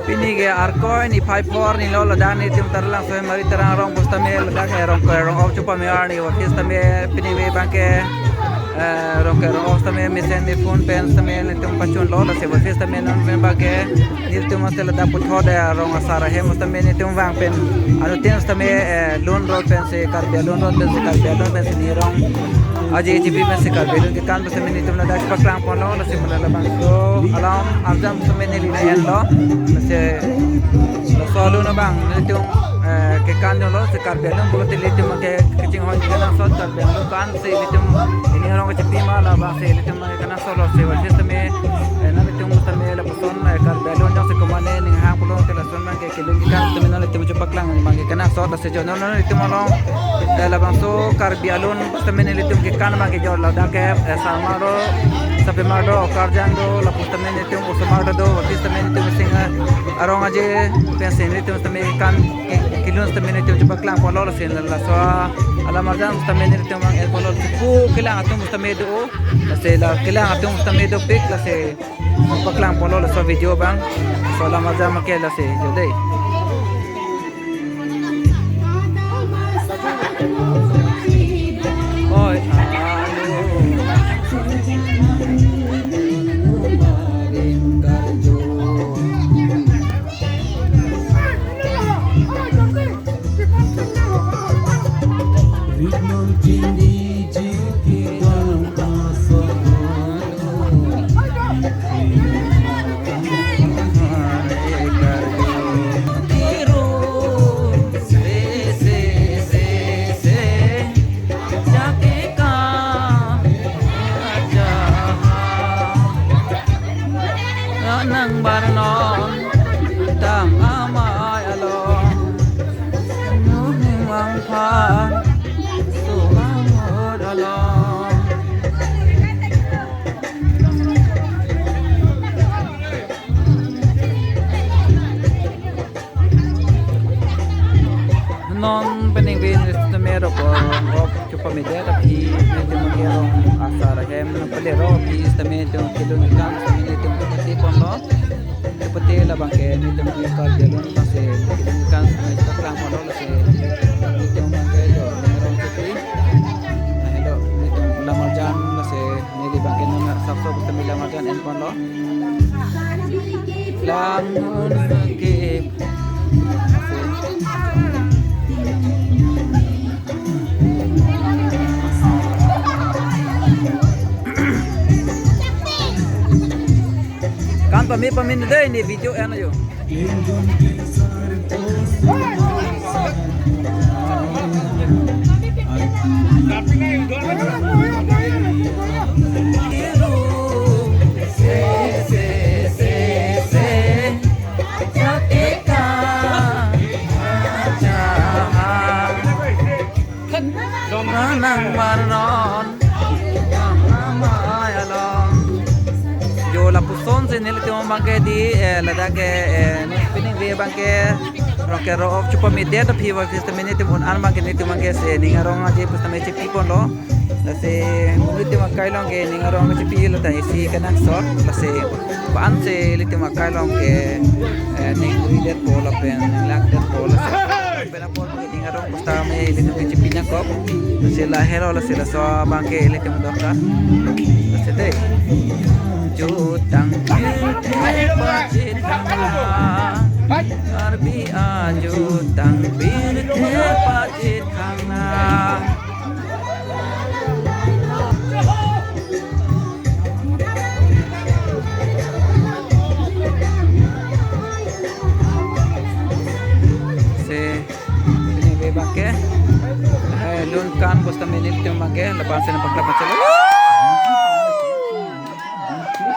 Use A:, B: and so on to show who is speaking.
A: Pinige arko ni 54 ni lolo dan ni tim tarlang so mari tarang rong postamel dak rong of chupa me arni wa fistame pinige banke rong ostame misen ni phone pen stame ni tim pachun lolo se wa fistame non men bage ni tim masela da puthode rong asara he mustame ni tim wang pen anu tim stame loan road pen se karbe loan road pen se karbe loan pen se ni rong aje jibi pen se karbe loan ke kan mustame ni tim na dak paklang pon lolo se mala bang so alam arjam mustame ni li en lo se solo na bang nitung ke kan lo se karbe lo bulo tilitum ke kicing hon kana sot karbe lo kan se litum ini orang ke tipi mala bang se litum kana solo se wa sisteme na litum mustame la puson karbe lo jang se komane ning hang pulo te la son bang ke kilung kan tumen na litum chupak lang bang kana sot se jono no litum lo la bang so karbe alon mustame ni litum ke kan bang ke jor la da ke samaro sabe mado karjando la mustame ni litum usmado do sisteme ni litum singa arong aje pensen itu mustame kan kilun mustame itu coba kelang polo sen la so ala marjan mustame itu mang el polo ku kelang atu mustame do se la kelang atu mustame do pik la se coba kelang polo la so video bang so la marjan make la se jodai oi nang barnon tang amai alon nuning wang pha su amod alon non pening vin istamero ko of chupa media tapi medyo magero asara hem na palero istamero kilong kan istamero tipon lo seperti la bangke ni tem lokal jalun pase kan sekarang modal se ni tem bangke jo merong putri nah hello ni tem lamar jan se ni di bangke na sabso tem lamar jan en pon lo lamun ke kan pamin deh ini video enak yo nang maron la puson se nil temo bangke di lada ke ni pining we bangke roke ro of chupa media da phi wa fist minute mon an bangke ni temo bangke se ninga rong aje pusta me chipi pon lo la se mulit temo kai long ke ninga rong chipi lo ta isi kana sort la se ban se li temo kai long ke ning ri det pola pen lak det pola se pena por ninga rong pusta me li temo chipi nya kop se la hero la se la so bangke li temo dokta la se de jutang pacit arbi jutang pacit khangna se ini bebake lun kan bos taminil tim bangke lepas sen paklap macam